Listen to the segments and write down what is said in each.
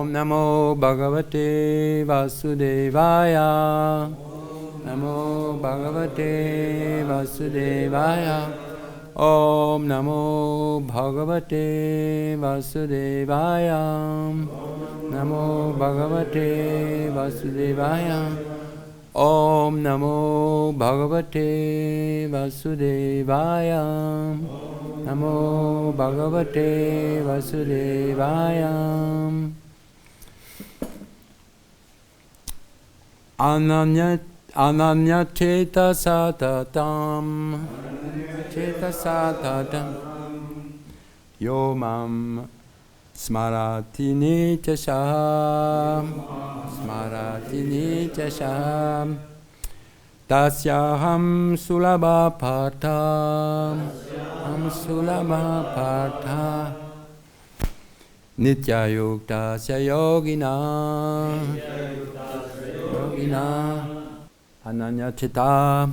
Namo Bhagavate Vasudevaya. Namo Bhagavate Vasudevaya. Om Namo Bhagavate Vasudevaya. Namo Bhagavate Vasudevaya. Om Namo Bhagavate Vasudevaya. Namo Bhagavate Vasudevaya. Ananya Cheta Satatam. Cheta Satatam. Yomam Smarati Nityasham. Smarati Nityasham. Tasyaham Sulabha Partha. Ham Sulabha Partha. Nitya Yuktasya Yogina. Yogina. Ananya Chitta.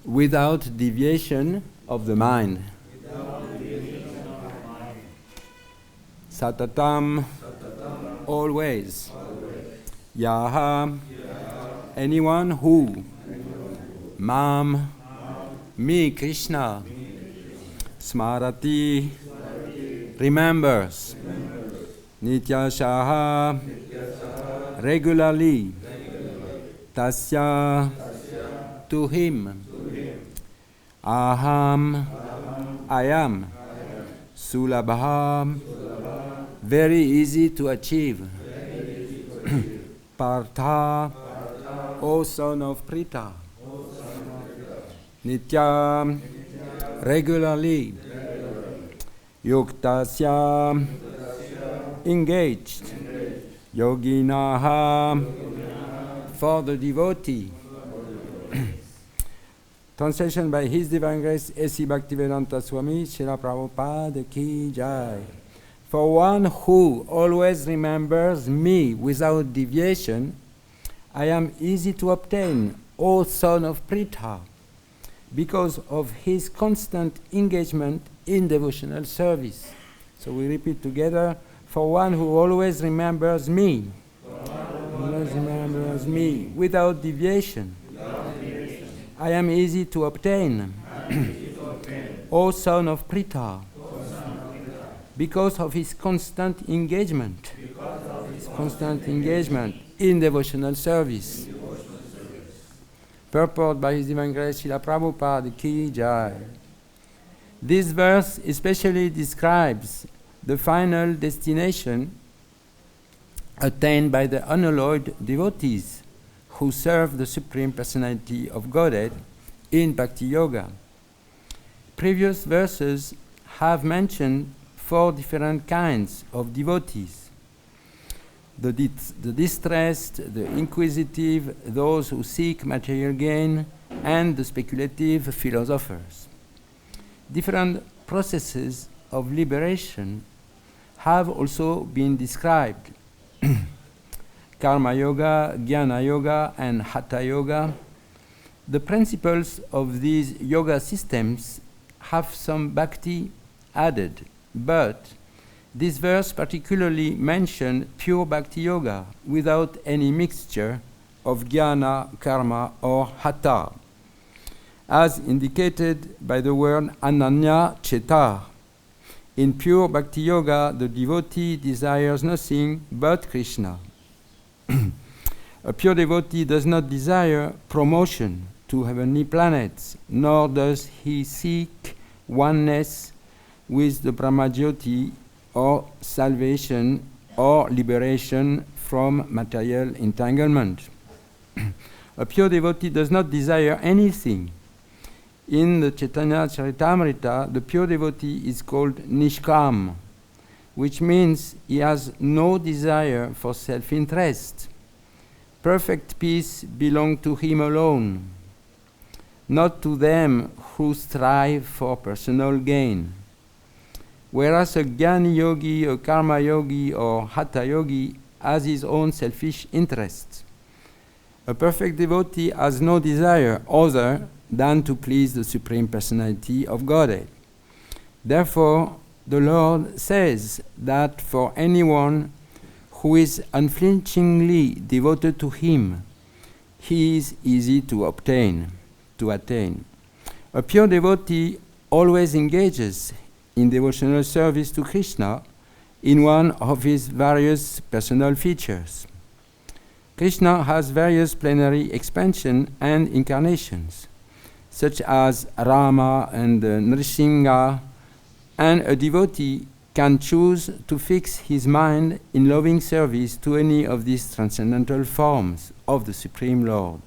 Without deviation of the mind. Satatam. Always. Yaha. Anyone who. Mam. Me, Krishna. Smarati. Remembers. Nityashaha. Regularly. Tasya. To him. Aham. I am. Sulabha. Very easy to achieve. Partha. O son of Pritha. Nitya. Regularly. Yuktasya. Engaged. Yoginaha. For the devotee. Translation by His Divine Grace A.C. Bhaktivedanta Swami Srila Prabhupada Ki Jai. For one who always remembers me without deviation, I am easy to obtain, O son of Pritha, because of his constant engagement in devotional service. So we repeat together, for one who always remembers me, without deviation, I am easy to obtain, O son of Pritha, because of his constant engagement, in devotional service. Purport by His Divine Grace Srila Prabhupada Ki Jai. This verse especially describes the final destination attained by the unalloyed devotees who serve the Supreme Personality of Godhead in bhakti-yoga. Previous verses have mentioned 4 different kinds of devotees: the distressed, the inquisitive, those who seek material gain, and the speculative philosophers. Different processes of liberation have also been described. Karma Yoga, Jnana Yoga, and Hatha Yoga. The principles of these yoga systems have some bhakti added, but this verse particularly mentions pure bhakti yoga without any mixture of jnana, karma, or hatha, as indicated by the word ananya cheta. In pure bhakti yoga, the devotee desires nothing but Krishna. A pure devotee does not desire promotion to heavenly planets, nor does he seek oneness with the Brahmajyoti or salvation or liberation from material entanglement. A pure devotee does not desire anything. In the Chaitanya Charitamrita, the pure devotee is called Nishkam, which means he has no desire for self-interest. Perfect peace belongs to him alone, not to them who strive for personal gain. Whereas a Jnana yogi, a Karma yogi, or Hatha yogi has his own selfish interests. A perfect devotee has no desire other than to please the Supreme Personality of Godhead. Therefore, the Lord says that for anyone who is unflinchingly devoted to Him, He is easy to attain. A pure devotee always engages in devotional service to Krishna in one of his various personal features. Krishna has various plenary expansion and incarnations, such as Rama and Nrsimha, and a devotee can choose to fix his mind in loving service to any of these transcendental forms of the Supreme Lord.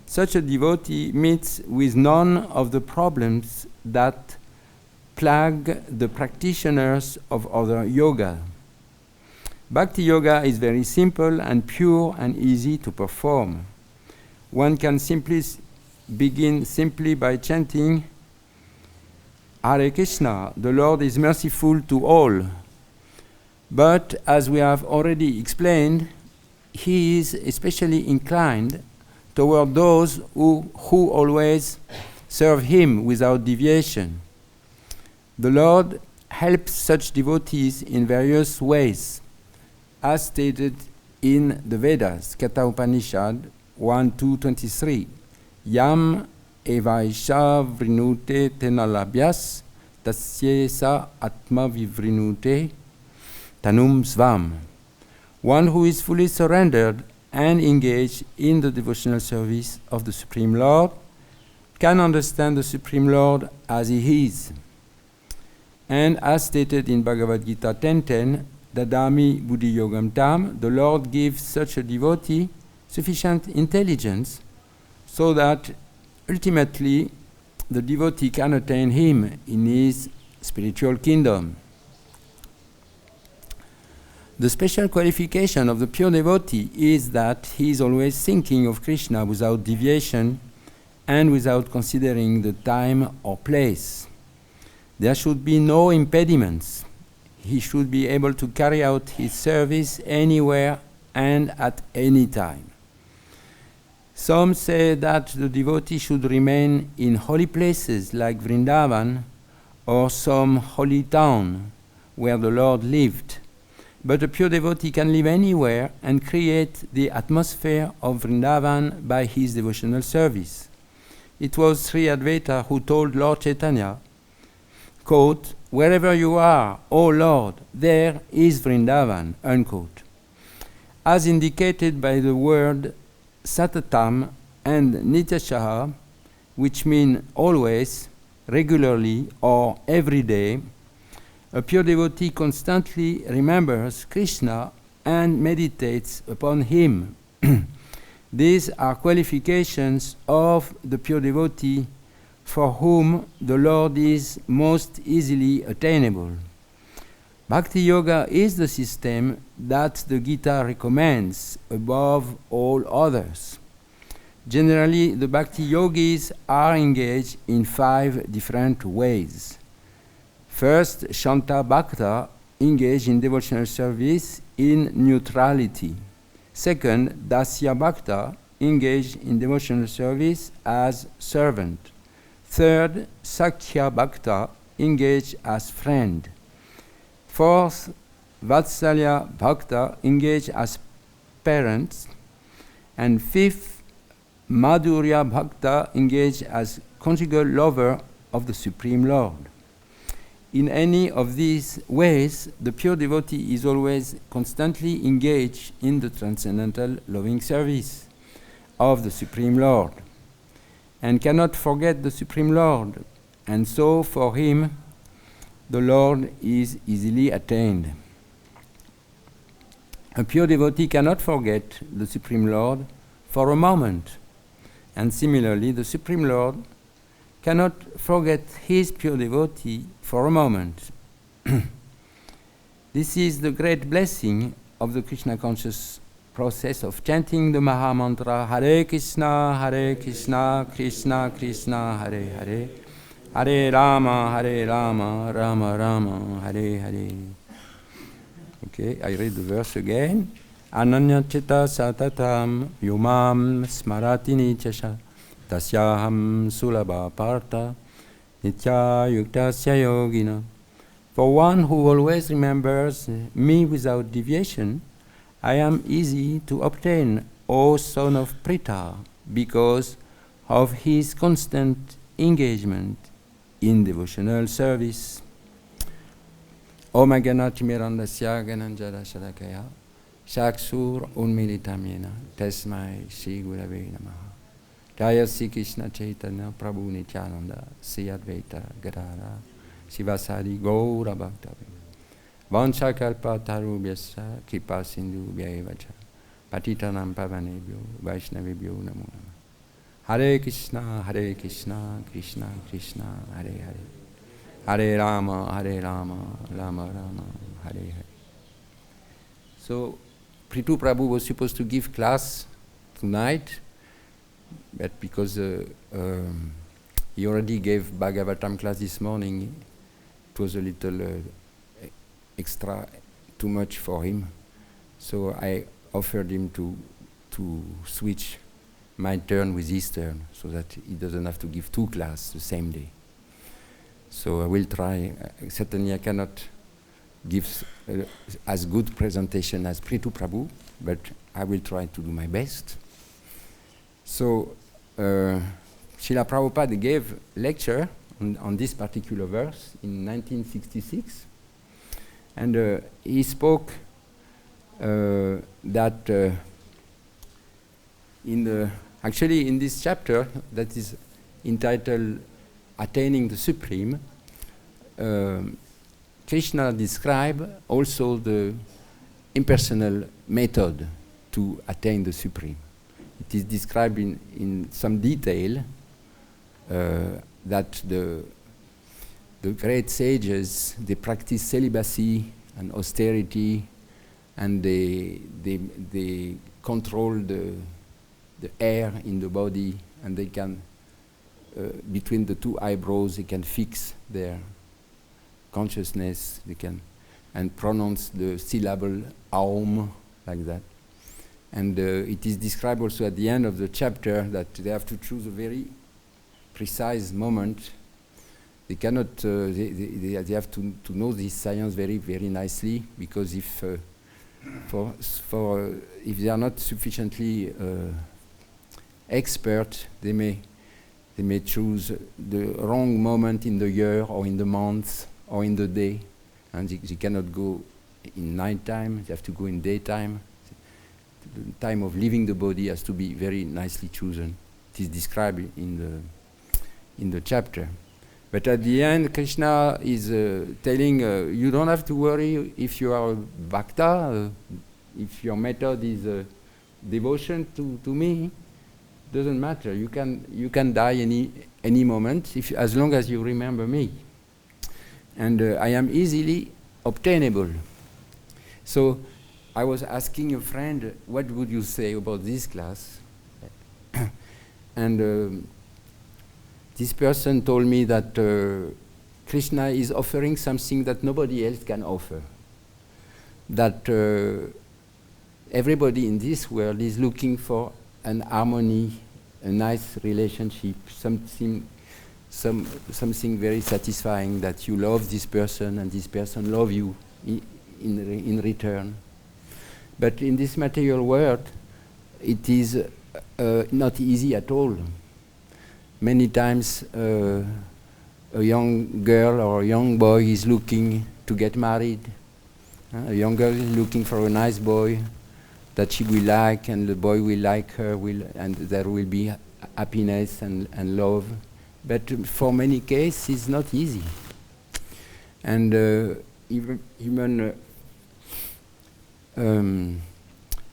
Such a devotee meets with none of the problems that plague the practitioners of other yoga. Bhakti-yoga is very simple and pure and easy to perform. One can begin simply by chanting, Hare Krishna, the Lord is merciful to all. But as we have already explained, He is especially inclined toward those who always serve Him without deviation. The Lord helps such devotees in various ways, as stated in the Vedas, Katha Upanishad 1:2-23. Yam evaisha vrinute tenalabhyas tasyesa atma vivrinute tanum svam. One who is fully surrendered and engaged in the devotional service of the Supreme Lord can understand the Supreme Lord as He is. And as stated in Bhagavad-Gita 10:10, Dadami Buddhi Yogam Tam, the Lord gives such a devotee sufficient intelligence so that ultimately the devotee can attain Him in his spiritual kingdom. The special qualification of the pure devotee is that he is always thinking of Krishna without deviation and without considering the time or place. There should be no impediments. He should be able to carry out his service anywhere and at any time. Some say that the devotee should remain in holy places like Vrindavan or some holy town where the Lord lived. But a pure devotee can live anywhere and create the atmosphere of Vrindavan by his devotional service. It was Sri Advaita who told Lord Chaitanya, quote, "Wherever you are, O Lord, there is Vrindavan," unquote. As indicated by the word satatam and nityashaha, which mean always, regularly, or every day, a pure devotee constantly remembers Krishna and meditates upon Him. These are qualifications of the pure devotee for whom the Lord is most easily attainable. Bhakti-yoga is the system that the Gita recommends above all others. Generally, the Bhakti-yogis are engaged in 5 different ways. First, Shanta Bhakta engage in devotional service in neutrality. Second, Dasya Bhakta engage in devotional service as servant. Third, Sakhya Bhakta engage as friend. Fourth, Vatsalya Bhakta engage as parents. And fifth, Madhurya Bhakta engage as conjugal lover of the Supreme Lord. In any of these ways, the pure devotee is always constantly engaged in the transcendental loving service of the Supreme Lord and cannot forget the Supreme Lord, and so for him the Lord is easily attained. A pure devotee cannot forget the Supreme Lord for a moment, and similarly the Supreme Lord cannot forget his pure devotee for a moment. This is the great blessing of the Krishna conscious process of chanting the Maha Mantra Hare Krishna, Krishna Krishna, Hare Hare, Hare Rama, Rama Rama, Hare Hare. Okay, I read the verse again. Ananya Chitta Satatam Yumam Smarati Nityasha Tasyaham Sulabha Partha Nitya Yuktasya Yogina For one who always remembers me without deviation, I am easy to obtain, O son of Pritha, because of his constant engagement in devotional service. Om Ganati Mirandasya Gananjara Shadakaya Shaksur Unmilitam Yena Tesmai Shri Gurave Namaha. Jaya Sri Krishna Chaitanya Prabhu Nityananda Sri Advaita Gadadhara Sivasadi Gaura Bhaktavi Vanchakalpa Tarubhyasya Kripa Sindhu Bhyaevacha Patitanam Pavanebhyo Vaishnavibhyo Namo Namah. Hare Krishna, Krishna Krishna, Hare Hare. Hare Rama, Rama Rama, Hare Hare. So, Prithu Prabhu was supposed to give class tonight, but because he already gave Bhagavatam class this morning, it was a little extra, too much for him. So I offered him to switch my turn with his turn, so that he doesn't have to give two classes the same day. So I will try. Certainly I cannot give as good presentation as Prithu Prabhu, but I will try to do my best. So Srila Prabhupada gave lecture on this particular verse in 1966, and he spoke that actually in this chapter that is entitled Attaining the Supreme, Krishna describes also the impersonal method to attain the Supreme. It is described in some detail that the great sages, they practice celibacy and austerity, and they control the air in the body, and they can between the two eyebrows they can fix their consciousness, they can and pronounce the syllable Aum like that. And it is described also at the end of the chapter that they have to choose a very precise moment. They cannot. They have to know this science very, very nicely, because if they are not sufficiently expert, they may choose the wrong moment in the year or in the month or in the day, and they cannot go in night time. They have to go in daytime. The time of leaving the body has to be very nicely chosen. It is described in the chapter. But at the end, Krishna is telling you don't have to worry if you are a bhakta, if your method is devotion to me. Doesn't matter. You can die any moment as long as you remember me, and I am easily obtainable. So I was asking a friend, what would you say about this class? And this person told me that Krishna is offering something that nobody else can offer. That everybody in this world is looking for an harmony, a nice relationship, something very satisfying, that you love this person and this person love you in return. But in this material world, it is not easy at all. Many times a young girl or a young boy is looking to get married. A young girl is looking for a nice boy that she will like, and the boy will like her, and there will be happiness and love. But for many cases, it's not easy. And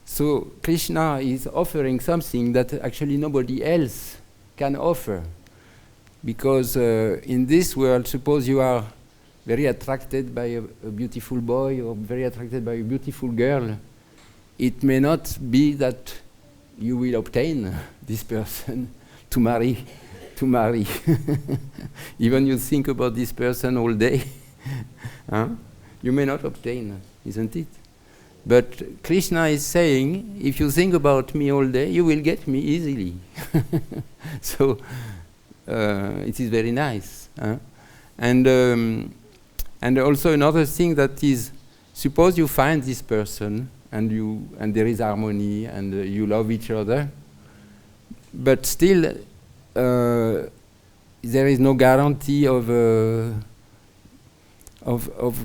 so Krishna is offering something that actually nobody else can offer. Because in this world, suppose you are very attracted by a beautiful boy or very attracted by a beautiful girl, it may not be that you will obtain this person to marry. Even you think about this person all day, you may not obtain, isn't it? But Krishna is saying, if you think about me all day, you will get me easily. So it is very nice. And And also another thing that is, suppose you find this person and there is harmony and you love each other, but still there is no guarantee of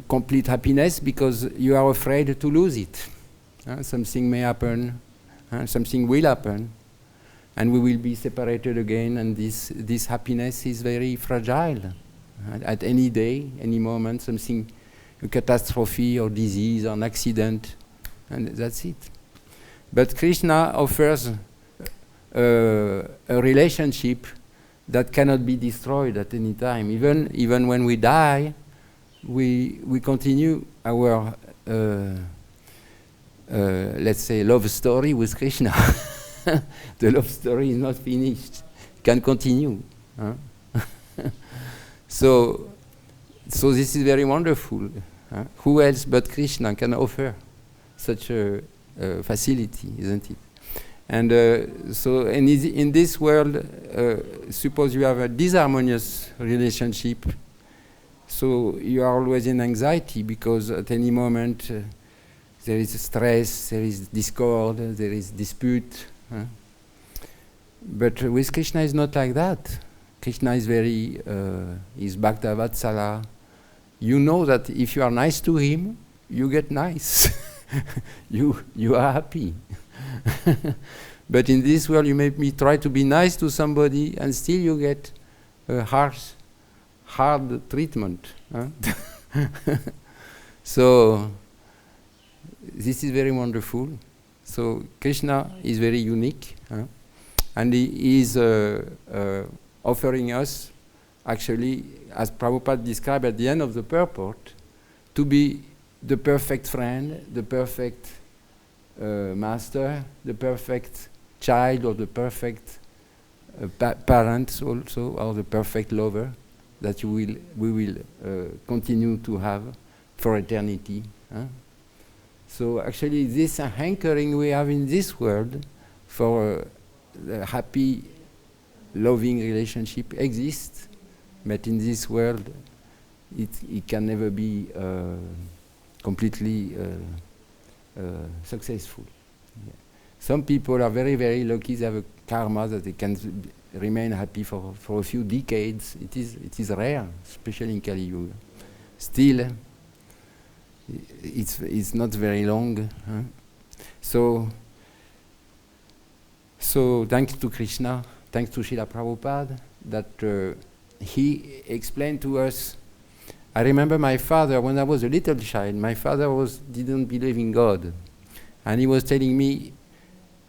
complete happiness because you are afraid to lose it. Something may happen, something will happen, and we will be separated again, and this happiness is very fragile. At any day, any moment, something, a catastrophe or disease or an accident, and that's it. But Krishna offers a relationship that cannot be destroyed at any time. Even when we die, we continue our let's say love story with Krishna. The love story is not finished; it can continue. So this is very wonderful. Who else but Krishna can offer such a facility, isn't it? And in this world, suppose you have a disharmonious relationship, so you are always in anxiety because at any moment there is stress, there is discord, there is dispute. But with Krishna it's not like that. Krishna is very, is Bhakta-vatsala. You know that if you are nice to him, you get nice. you are happy. But in this world, you may try to be nice to somebody, and still you get hard treatment. So this is very wonderful. So Krishna is very unique, and he is offering us, actually, as Prabhupada described at the end of the purport, to be the perfect friend, the perfect master, the perfect child, or the perfect parent also, or the perfect lover that we will continue to have for eternity. So actually this hankering we have in this world for the happy, loving relationship exists, but in this world it can never be completely successful. Yeah. Some people are very, very lucky. They have a karma that they can remain happy for a few decades. It is rare, especially in Kali Yuga. Still, it's not very long. So thanks to Krishna, thanks to Srila Prabhupada, that he explained to us. I remember my father, when I was a little child, my father didn't believe in God. And he was telling me,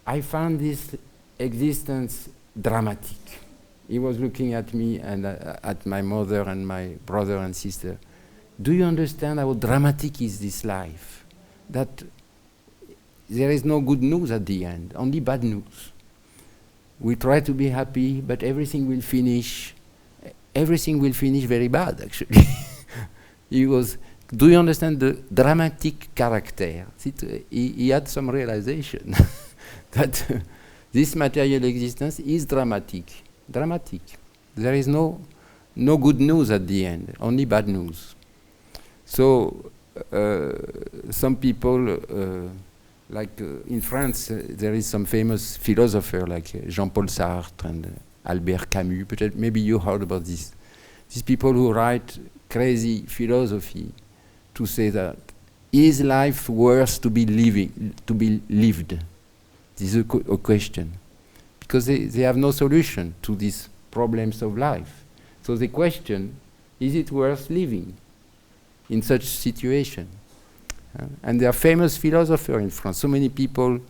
I found this existence dramatic. He was looking at me and at my mother and my brother and sister. Do you understand how dramatic is this life? That there is no good news at the end, only bad news. We try to be happy, but everything will finish very bad, actually. He was, do you understand the dramatic character? He had some realization that this material existence is dramatic. There is no good news at the end, only bad news. So some people, like in France, there is some famous philosopher like Jean-Paul Sartre and Albert Camus. Maybe you heard about this. These people who write crazy philosophy to say that is life worth to be lived? This is a question, because they have no solution to these problems of life. So the question: is it worth living in such situation? And there are famous philosophers in France. So many people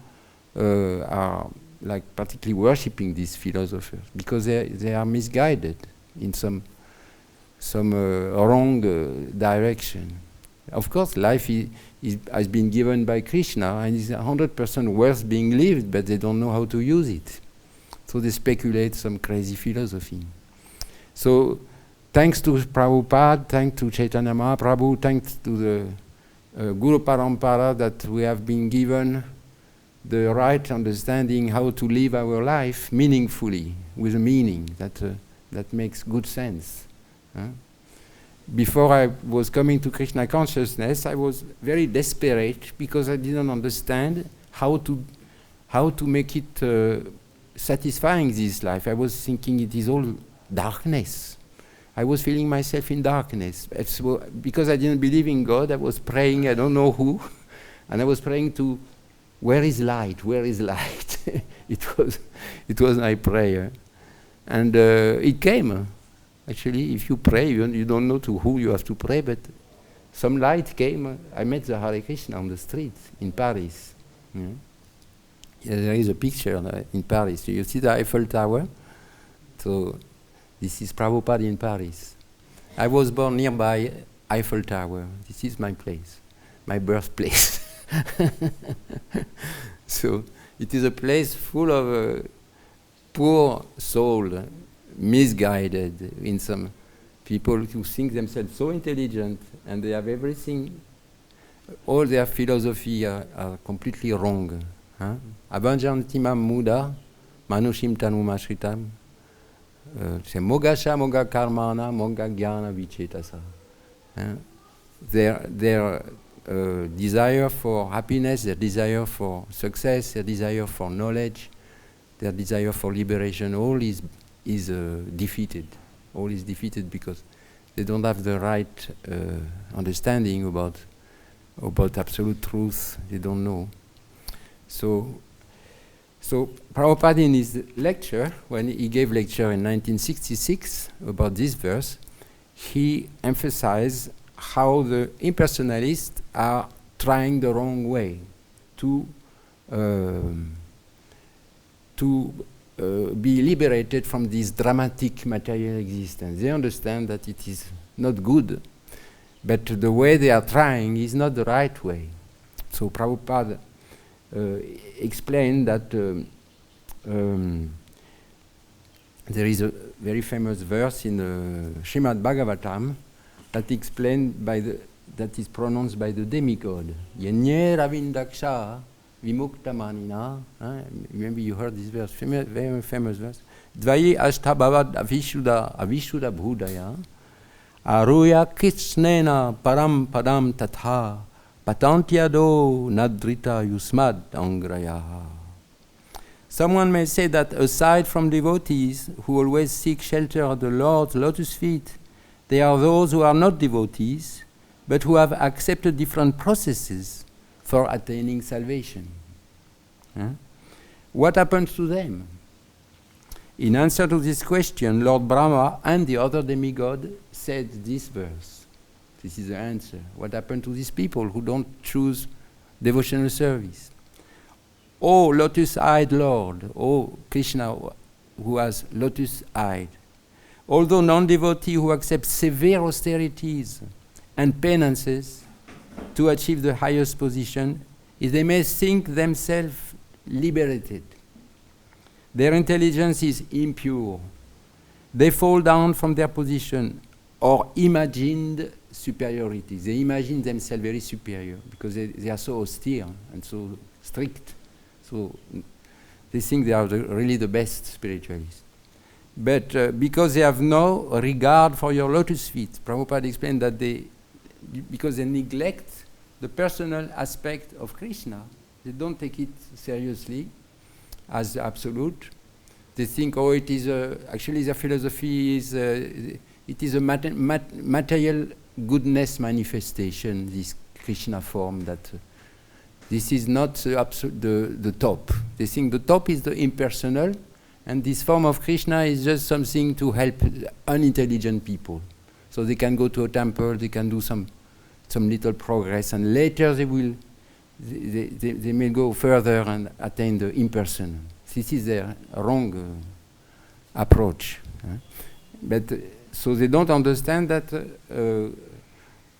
are like particularly worshipping these philosophers because they are misguided in some wrong direction. Of course, life has been given by Krishna and is 100% worth being lived, but they don't know how to use it. So they speculate some crazy philosophy. So thanks to Prabhupada, thanks to Chaitanya Mahaprabhu, thanks to the Guru Parampara that we have been given the right understanding how to live our life meaningfully, with a meaning that makes good sense. before I was coming to Krishna consciousness, I was very desperate because I didn't understand how to make it satisfying this life. I was thinking it is all darkness. I was feeling myself in darkness. Because I didn't believe in God, I was praying, I don't know who, and I was praying to, where is light? Where is light? It was my prayer. And it came. Actually, if you pray, you don't know to who you have to pray, but some light came. I met the Hare Krishna on the street in Paris. Yeah. Yeah, there is a picture in Paris. You see the Eiffel Tower? So this is Prabhupada in Paris. I was born nearby Eiffel Tower. This is my place, my birthplace. So it is a place full of poor soul, misguided, in some people who think themselves so intelligent and they have everything. All their philosophy are completely wrong. Avanjantimam muda manushim tanuma shritam. Mogasha moga karmana moga jnana vichetasa. Their desire for happiness, their desire for success, their desire for knowledge, their desire for liberation, all is defeated. All is defeated because they don't have the right understanding about absolute truth. They don't know. So Prabhupada in his lecture, when he gave lecture in 1966 about this verse, he emphasized how the impersonalists are trying the wrong way to be liberated from this dramatic material existence. They understand that it is not good, but the way they are trying is not the right way. So Prabhupada explained that there is a very famous verse in Srimad Bhagavatam that that is pronounced by the demigod. Yenye ravindaksha vimuktamanina. Maybe you heard this verse, very famous verse. Dvayi ashtabhavad avishuddha bhudaya aruya kisnena param padam tatha patantyado nadrita yusmad angrayaha. Someone may say that aside from devotees who always seek shelter at the Lord's lotus feet, there are those who are not devotees, but who have accepted different processes for attaining salvation. What happens to them? In answer to this question, Lord Brahma and the other demigod said this verse. This is the answer. What happened to these people who don't choose devotional service? O lotus-eyed Lord, O Krishna who has lotus-eyed, although non-devotee who accept severe austerities and penances to achieve the highest position, they may think themselves liberated. Their intelligence is impure. They fall down from their position or imagined superiority. They imagine themselves very superior because they are so austere and so strict. So they think they are really the best spiritualists. But because they have no regard for your lotus feet, Prabhupada explained that because they neglect the personal aspect of Krishna, they don't take it seriously as absolute. They think, it is actually their philosophy is it is a material goodness manifestation, this Krishna form, that this is not the top. They think the top is the impersonal, and this form of Krishna is just something to help unintelligent people. So they can go to a temple, they can do some little progress, and later they may go further and attain the impersonal. This is their wrong approach. So they don't understand that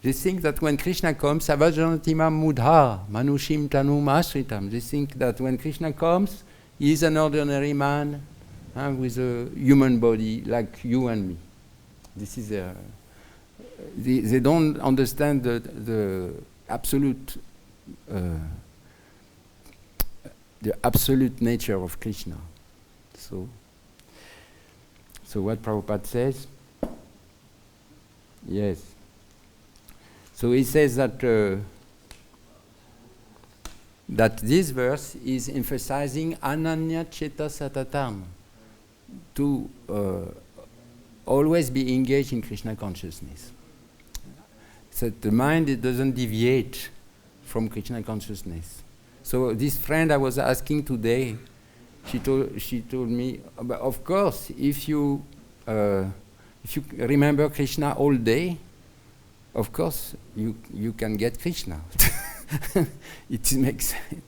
they think that when Krishna comes, avajantimam mudha manushim tanum ashritam. They think that when Krishna comes, he is an ordinary man with a human body like you and me. This is they don't understand the absolute nature of Krishna. So what Prabhupada says, yes. So he says that that this verse is emphasizing ananya cheta satatam, to always be engaged in Krishna consciousness. So the mind, it doesn't deviate from Krishna consciousness. So this friend I was asking today, she told me, of course, if you remember Krishna all day, of course you can get Krishna. It makes sense.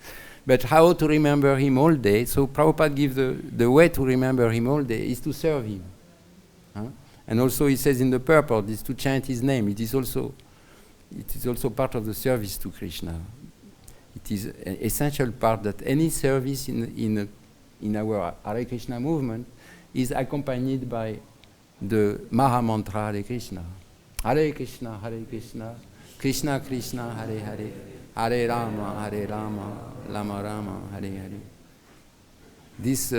But how to remember him all day? So Prabhupada gives the way to remember him all day is to serve him. And also he says in the purport is to chant his name. It is also part of the service to Krishna. It is an essential part that any service in our Hare Krishna movement is accompanied by the Maha Mantra Hare Krishna. Hare Krishna, Krishna Krishna, Hare Hare, Hare Rama, Rama Rama, Hare Hare. This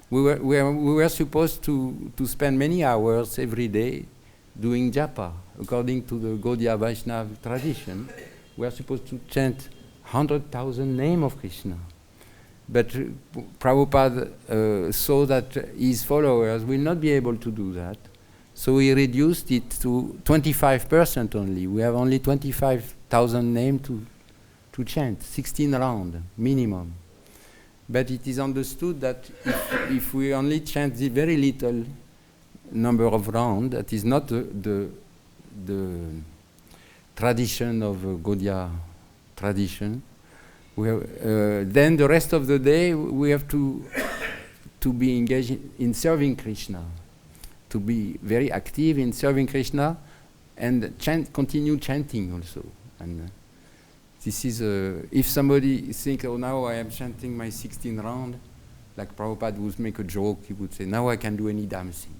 we were supposed to spend many hours every day doing japa. According to the Gaudiya Vaishnava tradition, we are supposed to chant 100,000 names of Krishna. But Prabhupada saw that his followers will not be able to do that. So he reduced it to 25% only. We have only 25,000 names to chant, 16 rounds minimum. But it is understood that if we only chant the very little number of rounds, that is not the tradition of Gaudiya tradition, then the rest of the day we have to be engaged in serving Krishna, to be very active in serving Krishna, and continue chanting also. And this is if somebody thinks, oh, now I am chanting my 16 round, like Prabhupada would make a joke, he would say, now I can do any damn thing.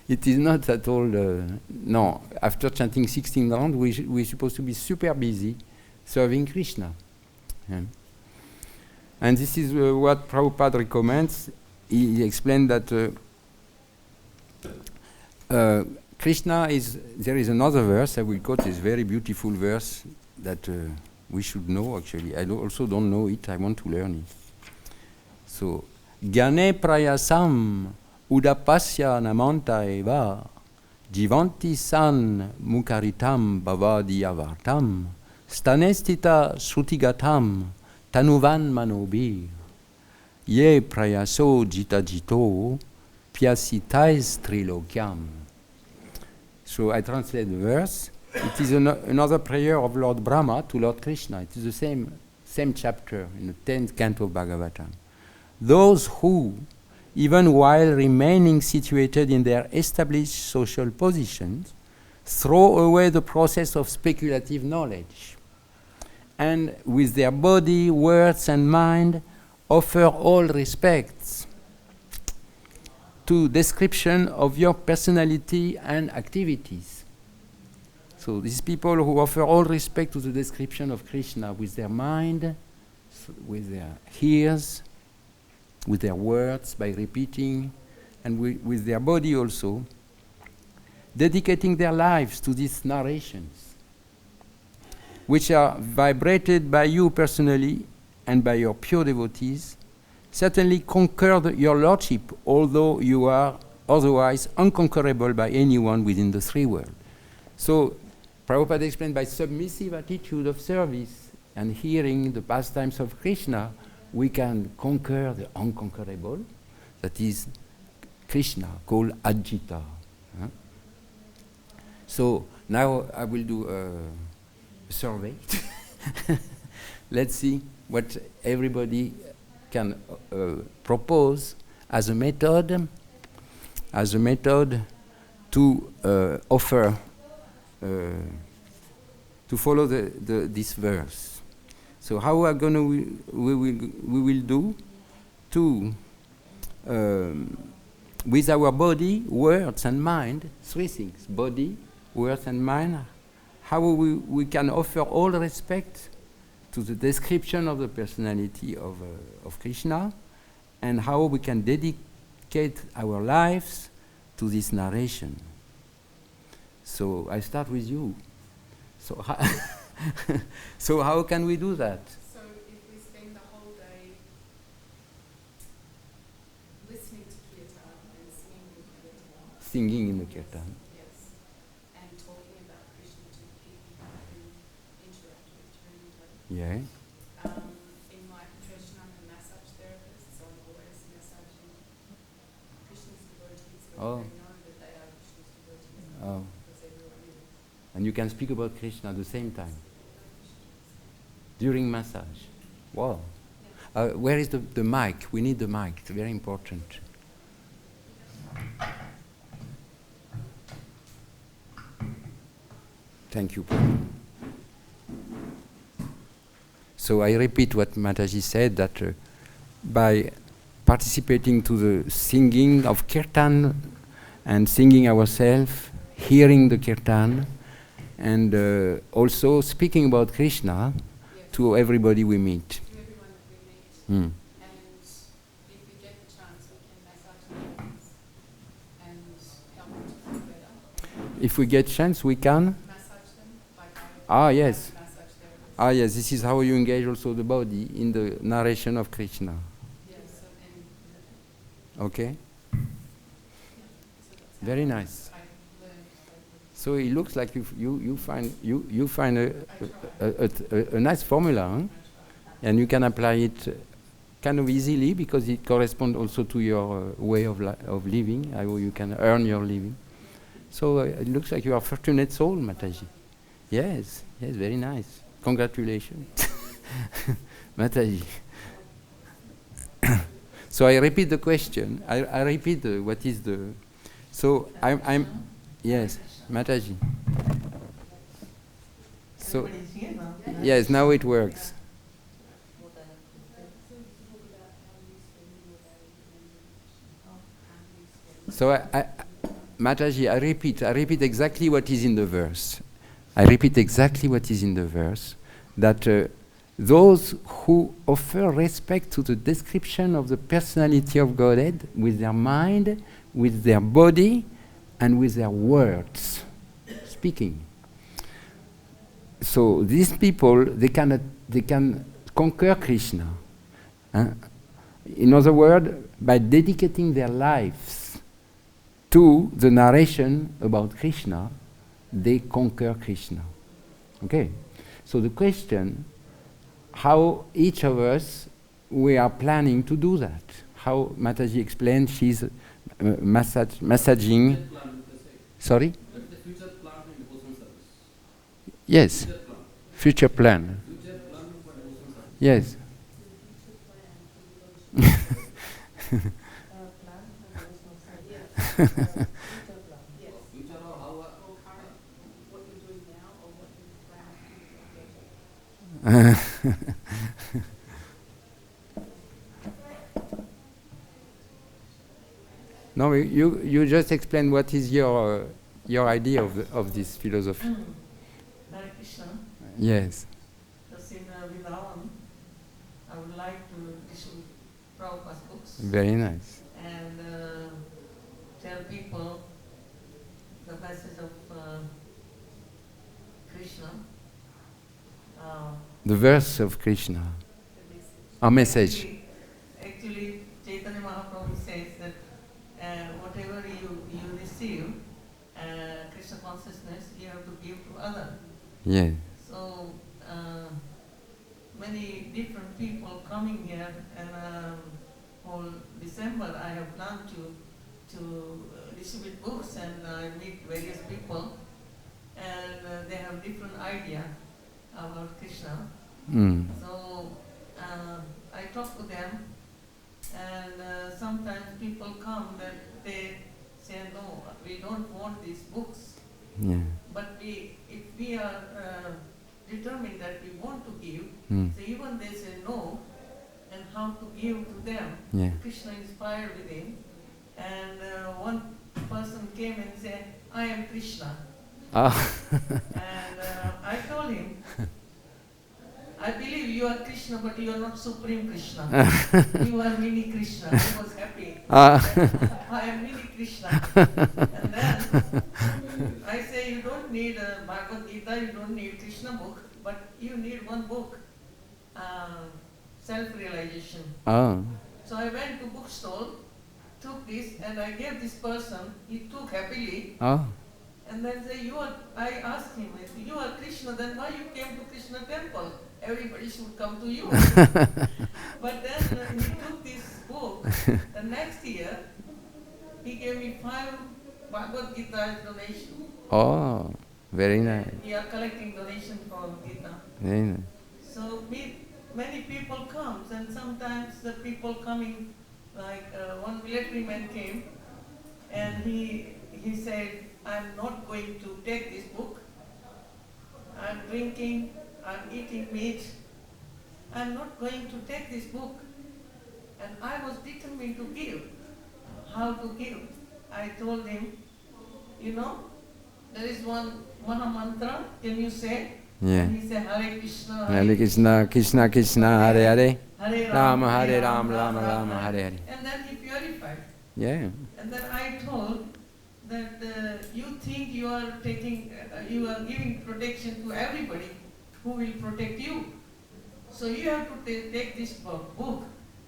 It is not at all. No, after chanting 16 rounds, we're supposed to be super busy serving Krishna. Yeah. And this is what Prabhupada recommends. He explained that Krishna is. There is another verse I will quote. This very beautiful verse that we should know. Actually, I also don't know it. I want to learn it. So, Gyane prayasam udapasya namanta eva jivanti san mukaritam bhavadi avartam stanestita srutigatam tanuvan manobi ye prayaso jita jito pyasitais trilokyam. So I translate the verse. It is another prayer of Lord Brahma to Lord Krishna. It is the same chapter in the 10th canto of Bhagavatam. Those who, even while remaining situated in their established social positions, throw away the process of speculative knowledge, and with their body, words, and mind offer all respects to description of your personality and activities. So these people who offer all respect to the description of Krishna with their mind, with their ears, with their words, by repeating, and with their body also, dedicating their lives to these narrations, which are vibrated by you personally and by your pure devotees, certainly conquer your lordship, although you are otherwise unconquerable by anyone within the three worlds. So Prabhupada explained by submissive attitude of service and hearing the pastimes of Krishna, we can conquer the unconquerable, that is Krishna, called Ajita. So now I will do a survey. Let's see what everybody can propose as a method to offer, to follow this verse. So how we will do to with our body, words, and mind, three things: body, words, and mind. How we can offer all respect to the description of the personality of Krishna, and how we can dedicate our lives to this narration. So I start with you. So so how can we do that? So if we spend the whole day listening to kirtan and singing in Singing in kirtan, the kirtan. yes, and talking about Krishna to people who interact with during the day. Yeah. In my profession, I'm a massage therapist, so I'm always massaging Krishna's devotees, but Oh. they know that they are Krishna's devotees Oh. because everyone is. And you can speak about Krishna at the same time during massage. Wow. Where is the mic? We need the mic. It's very important. Thank you, Paul. So I repeat what Mataji said, that by participating to the singing of kirtan and singing ourselves, hearing the kirtan, and also speaking about Krishna to everybody we meet. To everyone that we meet. Mm. And if we get the chance, we can massage their hands and help them to feel better. If we get chance, we can. Massage them, like I Yes. massage therapists. Yes, this is how you engage also the body in the narration of Krishna. Yes, and Okay? so that's how Very nice. I learned. So it looks like you find a nice formula, huh? And you can apply it kind of easily because it corresponds also to your way of living, how you can earn your living. So it looks like you are a fortunate soul, Mataji. Yes, very nice. Congratulations, Mataji. So I repeat the question. I repeat what is the. So I'm yes, Mataji. So yes, now it works. So Mataji, I repeat exactly what is in the verse. I repeat exactly what is in the verse, that those who offer respect to the description of the personality of Godhead with their mind, with their body, and with their words, speaking. So these people, they can conquer Krishna. In other words, by dedicating their lives to the narration about Krishna, they conquer Krishna. Okay? So the question, how each of us, we are planning to do that. How Mataji explained, she's massaging. Sorry? That's the future plan in devotional service. Yes. Future plan. Future plan for devotional service. Yes. Future or how What you're doing now or what you plan to do later. No, you just explain what is your idea of this philosophy. Hare Krishna. Yes. Just in Vrindavan, I would like to issue Prabhupada's books Very nice. and tell people the message of Krishna. The verse of Krishna. A message. Actually, Chaitanya Mahaprabhu says that whatever you receive, Krishna consciousness, you have to give to others. Yeah. So many different people coming here, and whole December I have planned to distribute books, and I meet various people, and they have different idea about Krishna. Mm. So I talk to them, and sometimes people come that they say, no, we don't want these books. Yeah. But if we are determined that we want to give, so even they say no, and how to give to them. Yeah. Krishna inspired within, and one person came and said, I am Krishna. And I told him, I believe you are Krishna, but you are not Supreme Krishna. You are Mini Krishna. I was happy. I am Mini Krishna. And then I say, say you don't need a Bhagavad-Gita, you don't need Krishna book, but you need one book, self-realization. Oh. So I went to bookstore, took this, and I gave this person. He took happily, Oh. and then say, I asked him, I said, you are Krishna, then why you came to Krishna temple? Everybody should come to you. But then he took this book. The next year, he gave me 5 Bhagavad-Gita donation. Oh, very nice. We are collecting donation for Gita. Very nice. So many people comes, and sometimes the people coming, like one military man came, and he said, I'm not going to take this book. I'm drinking, I'm eating meat. I'm not going to take this book. And I was determined to give. How to give? I told him, there is one Maha Mantra, can you say? Yeah. And he said, Hare Krishna, Hare Krishna, Krishna Krishna, Hare Hare. Hare Rama, Hare Rama, Rama Rama, Hare Hare. And then he purified. Yeah. And then I told that you think you are giving protection to everybody who will protect you. So you have to take this book.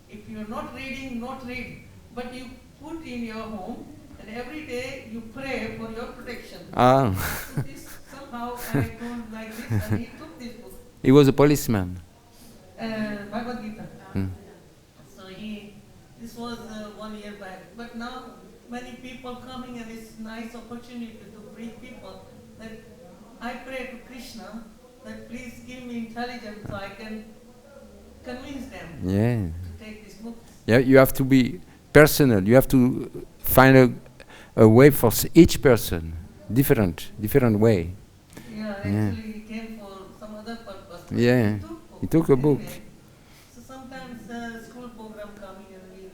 If you are not reading, not read. But you put in your home, and every day you pray for your protection. Ah. So this somehow I told like this, and he took this book. He was a policeman. Bhagavad-Gita. Mm. So this was 1 year back. But now many people coming, and it's nice opportunity to bring people. That I pray to Krishna that please give me intelligence so I can convince them to take this book. Yeah, you have to be personal. You have to find a way for each person, different way. Yeah, actually he came for some other purpose. Yeah, he took a book. Anyway, so sometimes school program coming, and we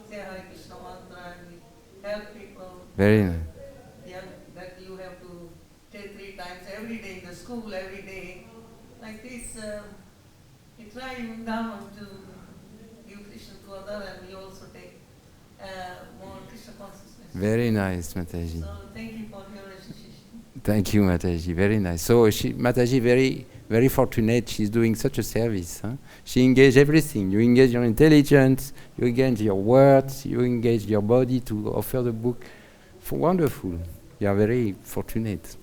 say Hare Krishna mantra, and we help people. Very nice. Yeah, that you have to take 3 times every day in the school, every day. Like this, we try in Vrindavan to give Krishna to others, and we also take more Krishna consciousness. Very nice, Mataji. So thank you for your association. Thank you, Mataji. Very nice. So Mataji, very, very fortunate. She's doing such a service. Huh? She engaged everything. You engage your intelligence, you engage your words, you engage your body to offer the book. Wonderful. You are very fortunate.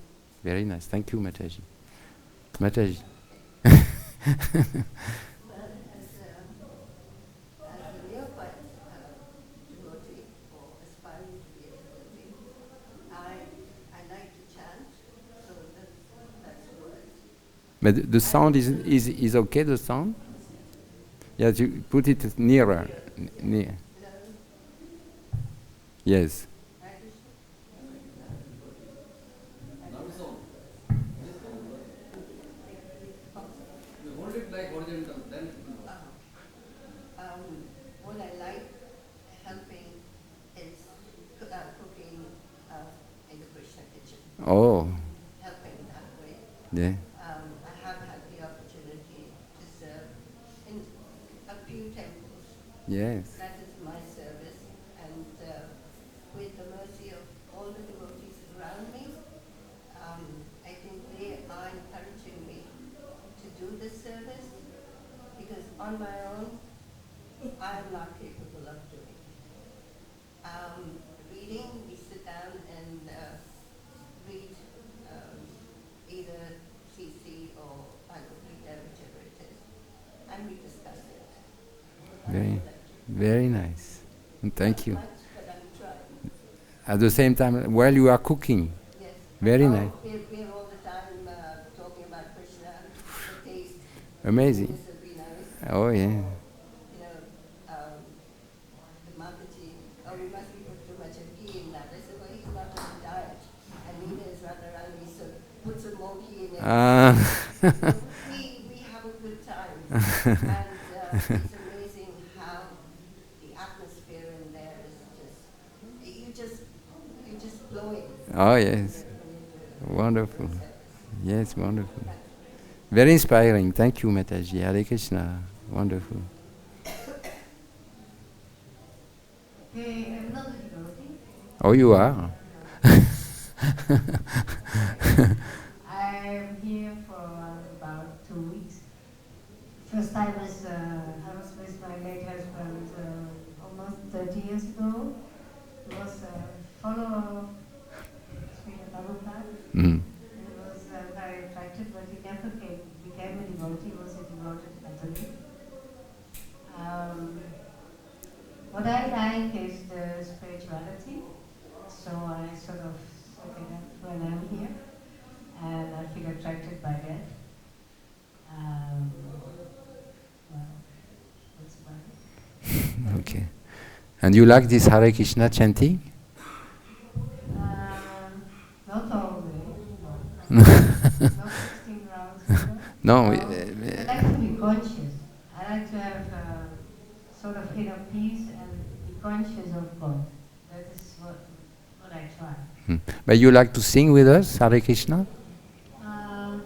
Very nice. Thank you, Mataji. Mataji. But the sound is okay, the sound? Yeah, you put it nearer. Near. Yes. Now it's on. You hold it like horizontal, then what I like helping is cooking in the Krishna kitchen. Oh. Helping that way. Yeah. I have had the opportunity to serve in a few temples. Yes. That is my service, and with the mercy of all the devotees around me, I think they are encouraging me to do this service, because on my own, I am not capable of doing it. Reading, we sit down and read either CC or Bhagavad-Gita, whichever it is, and we discuss it. Very, very nice. And thank you. Much, but I'm trying. At the same time, while you are cooking. Yes. Very nice. We're all the time talking about Krishna, the taste. Amazing. This would be nice. Oh, yeah. You know, the Mataji, we mustn't put too much of ghee in that. I said, well, he's not on a diet. And Nina is not around me, so put some more ghee in it. So we have a good time. And it's amazing how the atmosphere in there is you're just glowing. Oh, yes. Wonderful. Yes, wonderful. Very inspiring. Thank you, Mataji. Hare Krishna. Wonderful. Hey, I'm not a devotee. Oh, you are? I was with my late husband almost 30 years ago. He was a follower of Srila Prabhupada. Mm. He was very attracted, but he never became a devotee. He was a devoted Catholic. What I like is the spirituality, so I sort of soak it up when I'm here, and I feel attracted by that. Well, that's about it. Okay. And you like this Hare Krishna chanting? Not all the way, no. Not 16 rounds. No. I like to be conscious. I like to have sort of inner peace and be conscious of God. That is what I try. But you like to sing with us, Hare Krishna? I'm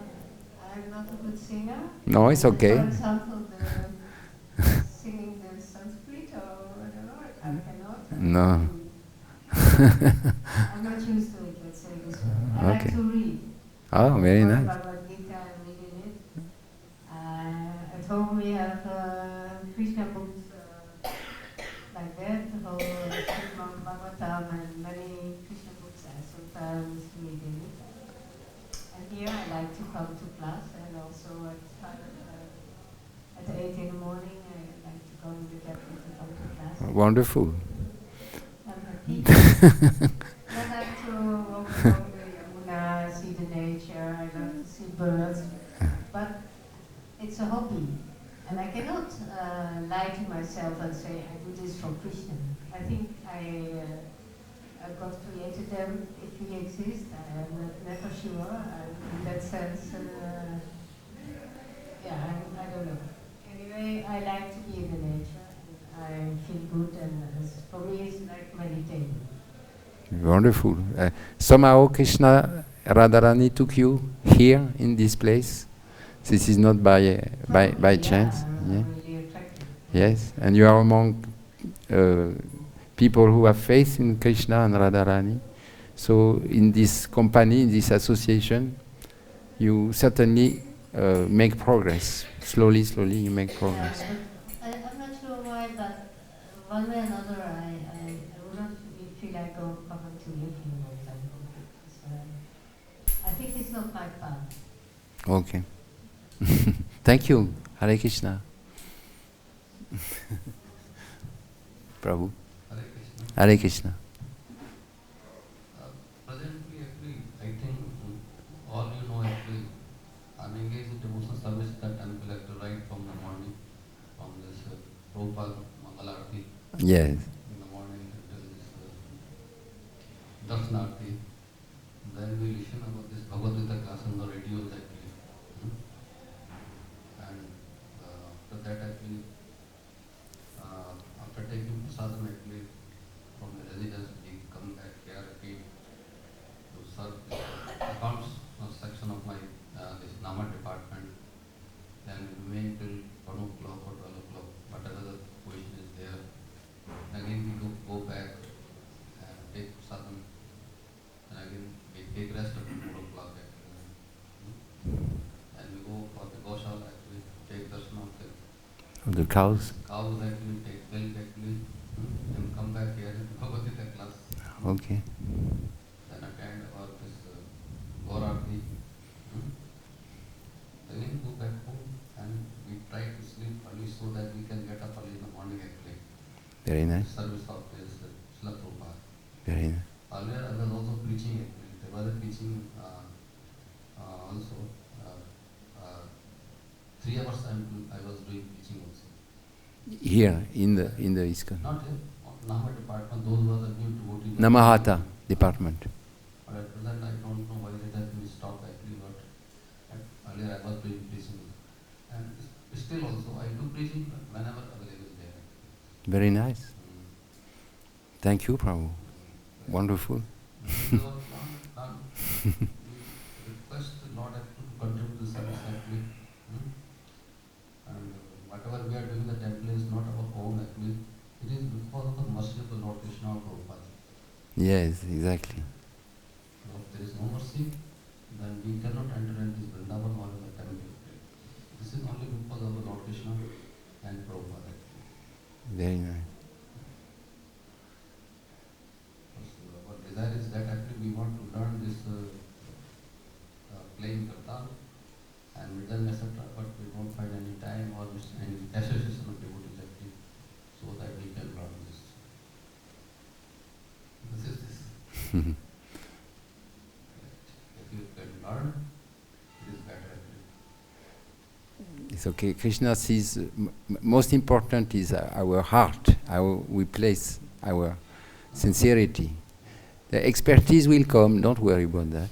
not a good singer. No, it's okay. For example, singing the Sanskrit or whatever, I cannot. No. I'm not used to it, let's say this way. I like Okay. to read. Oh, very nice. Bhagavad-Gita, I'm reading it. At home we have Krishna books like that, the whole Srimad Bhagavatam and many Krishna books I sometimes read in it. And here I like to come to class, and also at 8 in the morning I like to go with the captain to come to class. Wonderful. I'm happy. I like to walk along the Yamuna, see the nature, I love to see birds, but it's a hobby. And I cannot lie to myself and say, I do this for Krishna. I think God created them if He exists. I am never sure. In that sense, I don't know. Anyway, I like to be in the nature. I feel good, and for me it's like meditating. Wonderful. Somehow Krishna Radharani took you here in this place. This is not by chance. Yeah. Really attractive. Yes, and you are among people who have faith in Krishna and Radharani. So in this company, in this association, you certainly make progress. Slowly, you make progress. Yeah, but I'm not sure why, but one way or another, I would not feel like coming to live here all the time. I think it's not my path. Okay. Thank you. Hare Krishna. Prabhu. Hare Krishna. Hare Krishna. Presently, actually, I think all you know actually, I'm engaged in devotional service at temple actually right from the morning, from this Prabhupada Mangalarti Yes. in the morning until this Darshanarti. Then we listen about this Bhagavad-Gita class on the radios actually. And after that actually, after taking prasadam actually from the residence, we come back here again to serve the accounts section of my this Nama department. Then we remain till 1 o'clock or 12 o'clock, whatever the position is there. And again we go back and take prasadam. And again we take rest up to 4 o'clock actually. And we go for the Goshala actually, take darshan of The cows. cows actually, take milk actually, and come back here in Bhagavad-Gita class. Okay. Then attend our this Gaurarti. Again go back home and we try to sleep early so that we can get up early in the morning actually. Very nice. Service of this Srila Prabhupada. Very nice. Earlier I was also preaching actually. There was a teaching also 3 hours I was doing teaching also. Here in the ISKCON. Not in Nama department, those were the new devotees. Namahata department. But at present I don't know why it has been stopped actually, but earlier I was doing preaching. And still also I do preaching whenever available there. Very nice. Thank you, Prabhu. Wonderful. We request the Lord actually to contribute to the service actually. And whatever we are doing in the temple is not our own actually. It is because of the mercy of the Lord Krishna or Prabhupada. Yes, exactly. So if there is no mercy, then we cannot enter into this Vrindavan or in the temple. This this is only because of Lord Krishna and Prabhupada. Very nice. Our desire is that actually we want to learn this playing kartal and rhythm, etc., but we don't find any time or any association of devotees actually, so that we can learn this. This is this. If you can learn, it is better actually. It's okay. Krishna sees, most important is our heart, how we place our sincerity. The expertise will come, don't worry about that.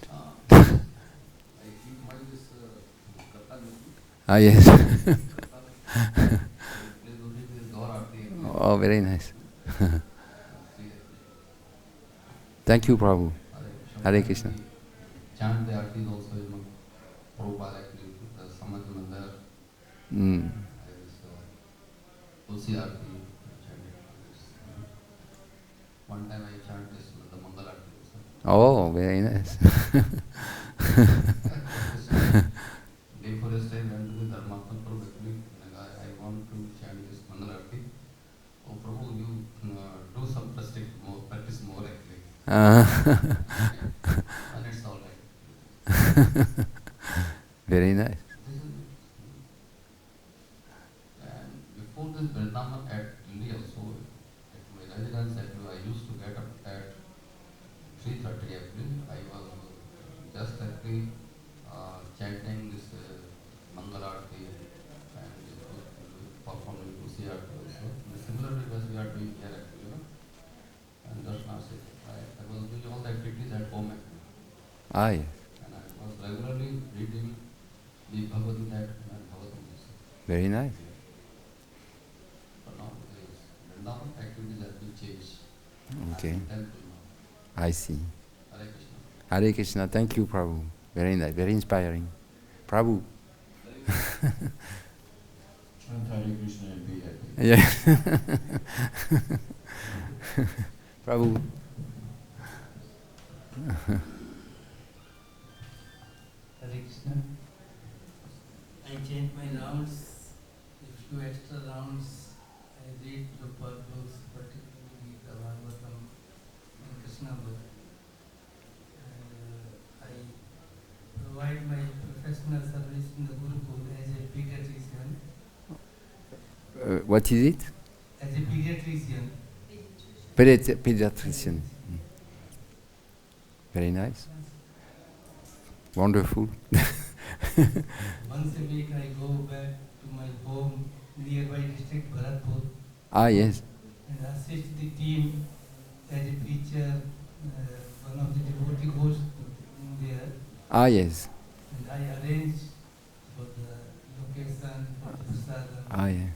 I keep my this kartal Yes. please only this Gaur Aarti. Oh, very nice. Thank you, Prabhu. Hare Krishna. Chant the artis also, Prabhupada actually, the Samaj Mandar, Mm. Tulsi Arti, chanted. One time I chanted this, the Mangal Arti also. Oh, very nice. Before yesterday, I went to the Dharmakam Prabhu actually, and I want to chant this Mangal Arti. Oh Prabhu, you do some practice more actually. And it's all right. Very nice. And before this Vrindavan at Delhi also, at my residence actually, I used to get up at 3:30 actually. I was just actually chanting this Mangal Aarti and performing Tusi Aarti also. Similarly, as we are doing here actually, and just now I was doing all the activities at home actually. Yes. And I was regularly reading the Bhagavad-Gita and Bhagavatam also. Very nice. But now this Vrindavan activities have been changed. Okay. I'm in temple now. I see. Hare Krishna. Hare Krishna. Thank you, Prabhu. Very nice. Very inspiring. Prabhu. Chant Hare Krishna and be happy. Yeah. Prabhu. Hare Krishna. I change my rounds, a few extra rounds. I read the books, particularly the Bhagavatam and Krishna book. And I provide my professional service in the Gurukul as a pediatrician. What is it? As a pediatrician. Pediatrician. Mm. Very nice. Wonderful. Once a week I go back to my home, nearby district Bharatpur, Yes. and assist the team as a preacher. One of the devotee goes there, Yes. and I arrange for the location, for the prasadam, Yeah.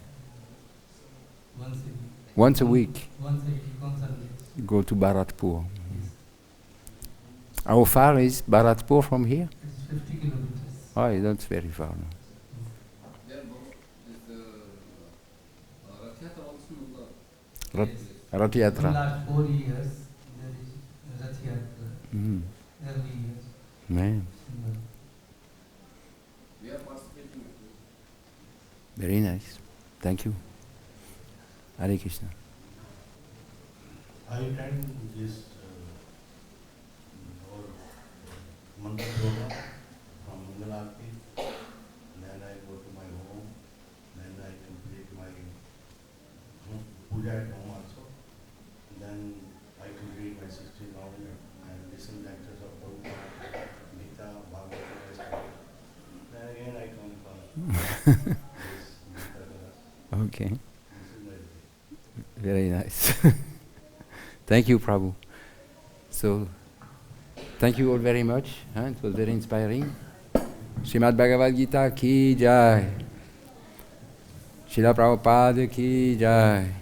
once a week. Once a week, Once a week, on Sundays. go to Bharatpur. How far is Bharatpur from here? It's 50 kilometers. That's very far. No? There is the Rath Yatra also in the Rath Yes. Rath For the Yatra. last 4 years, there is Rath Yatra, Mm. early years. Man, we are participating. very nice. Thank you. Hare Krishna. I attend this our mantra program from Mangal Aarti, then I go to my home, then I complete my puja at home also, then I complete my 60 round and listen lectures of Prabhupada, Gita, Bhagavad-Gita, then again I come for this Gita class. Okay. This is my day. Very nice. Thank you, Prabhu. So, thank you all very much. It was very inspiring. Srimad Bhagavad-Gita ki jai. Srila Prabhupada ki jai.